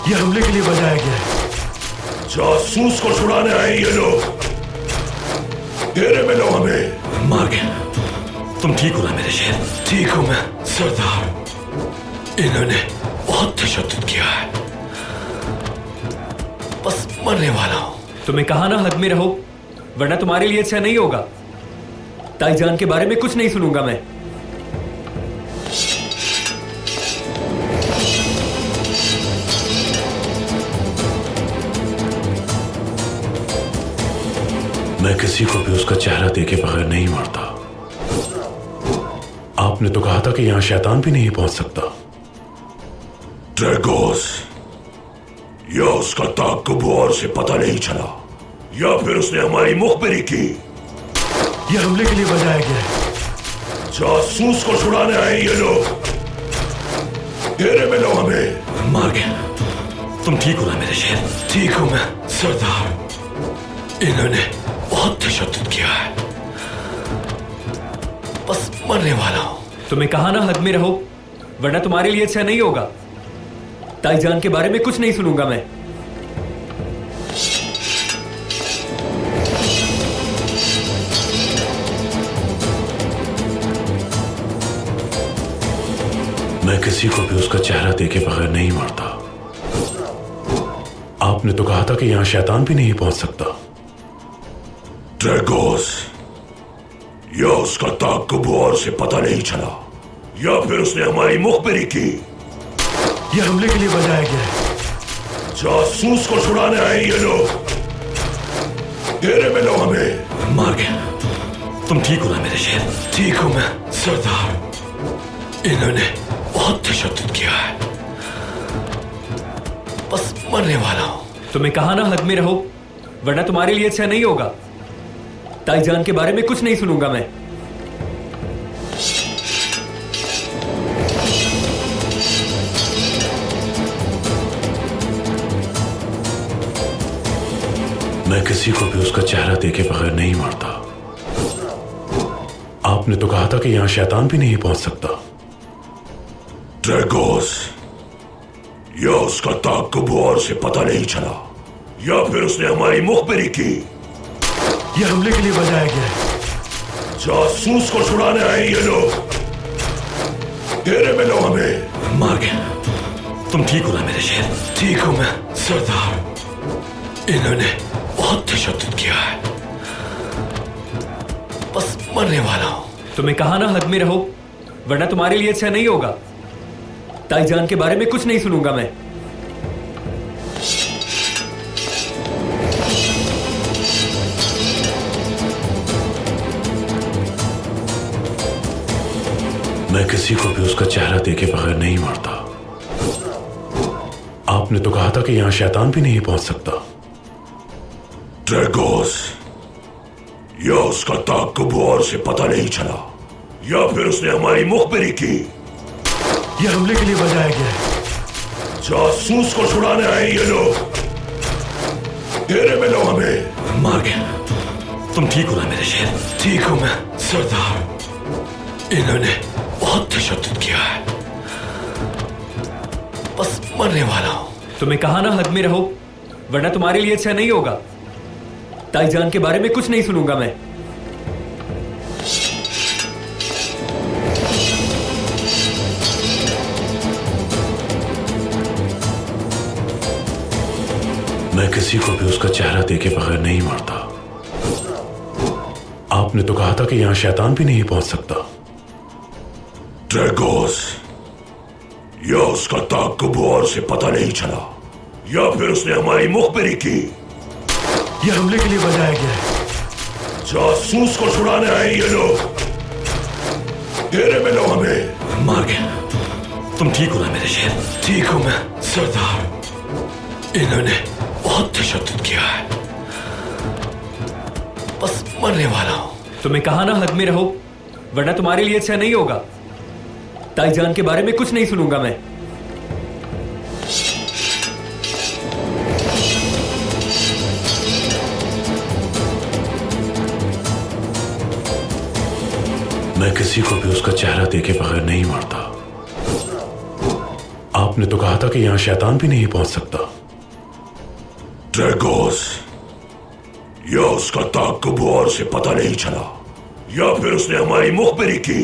ये हमले के लिए बजाया गया है। जासूस को छुड़ाने आए ये लोग। घेरे में लो हमें। मार गया। तुम ठीक हो ना मेरे शेर? ठीक हूं मैं सरदार। इन्होंने बहुत तशद्दुद किया है। बस मरने वाला हूं। तुम्हें कहा ना हद में रहो, वरना तुम्हारे लिए अच्छा नहीं होगा। ताईजान के बारे में कुछ नहीं सुनूंगा मैं। मैं किसी को भी उसका चेहरा देखे बगैर नहीं मारता। आपने तो कहा था कि यहां शैतान भी नहीं पहुंच सकता। ड्रैगोस, या उसका ताक़ुब से पता नहीं चला, या फिर उसने हमारी मुखबिरी की। ये हमले के लिए बजाया गया है। जासूस को छुड़ाने आए ये लोग। घेरे में लो हमें। मार गया। तुम ठीक हो ना मेरे शेर? ठीक हूं मैं सरदार। इन्होंने बहुत तशद्दुद किया है। बस मरने वाला हूं। तुम्हें कहा ना हद में रहो, वरना तुम्हारे लिए अच्छा नहीं होगा। ताईजान के बारे में कुछ नहीं सुनूंगा मैं। मैं किसी को भी उसका चेहरा देखे बगैर नहीं मारता। आपने तो कहा था कि यहां शैतान भी नहीं पहुंच सकता। ड्रैगोस, या उसका ताक़ुब से पता नहीं चला, या फिर उसने हमारी मुखबिरी की। ये हमले के लिए बजाया गया है। जासूस को छुड़ाने आए ये लोग। घेरे में लो हमें। मार गया। तुम ठीक हो ना मेरे शेर? ठीक हूं मैं सरदार। इन्होंने बहुत तशद्दुद किया है। बस मरने वाला हूं। तुम्हें कहा ना हद में रहो, वरना तुम्हारे लिए अच्छा नहीं होगा। ताईजान के बारे में कुछ नहीं सुनूंगा मैं। मैं किसी को भी उसका चेहरा देखे बगैर नहीं मारता। आपने तो कहा था कि यहां शैतान भी नहीं पहुंच सकता। ड्रैगोस, या उसका ताक़ुब से पता नहीं चला, या फिर उसने हमारी मुखबिरी की। ये हमले के लिए बजाया गया है। जासूस को छुड़ाने आए ये लोग। घेरे में लो हमें। मार गया। तुम ठीक हो ना मेरे शेर? ठीक हूं मैं सरदार। इन्होंने बहुत तशद्दुद किया है। बस मरने वाला हूं। तुम्हें कहा ना हद में रहो, वरना तुम्हारे लिए अच्छा नहीं होगा। ताईजान के बारे में कुछ नहीं सुनूंगा मैं। मैं किसी को भी उसका चेहरा देखे बगैर नहीं मारता। आपने तो कहा था कि यहां शैतान भी नहीं पहुंच सकता। ड्रैगोस, या उसका ताक़ुब से पता नहीं चला, या फिर उसने हमारी मुखबिरी की। ये हमले के लिए बजाया गया है। जासूस को छुड़ाने आए ये लोग। घेरे में लो हमें। मार गया। तुम ठीक हो ना मेरे शेर? ठीक हूं मैं सरदार। इन्होंने बहुत तशद्दुद किया है। बस मरने वाला हूं। तुम्हें कहा ना हद में रहो, वरना तुम्हारे लिए अच्छा नहीं होगा। ताईजान के बारे में कुछ नहीं सुनूंगा मैं। मैं किसी को भी उसका चेहरा देखे बगैर नहीं मारता। आपने तो कहा था कि यहां शैतान भी नहीं पहुंच सकता। ड्रैगोस, या उसका ताक़ुब से पता नहीं चला, या फिर उसने हमारी मुखबिरी की। ये हमले के लिए बजाया गया है। जासूस को छुड़ाने आए ये लोग। घेरे में लो हमें। मार गया। तुम ठीक हो ना मेरे शेर? ठीक हूं मैं सरदार। इन्होंने बहुत तशद्दुद किया है। बस मरने वाला हूं। तुम्हें कहा ना हद में रहो, वरना तुम्हारे लिए अच्छा नहीं होगा। ताईजान के बारे में कुछ नहीं सुनूंगा मैं। मैं किसी को भी उसका चेहरा देखे बगैर नहीं मारता। आपने तो कहा था कि यहाँ शैतान भी नहीं पहुंच सकता। ड्रैगोस, या उसका ताकबूर से पता नहीं चला, या फिर उसने हमारी मुखबिरी की।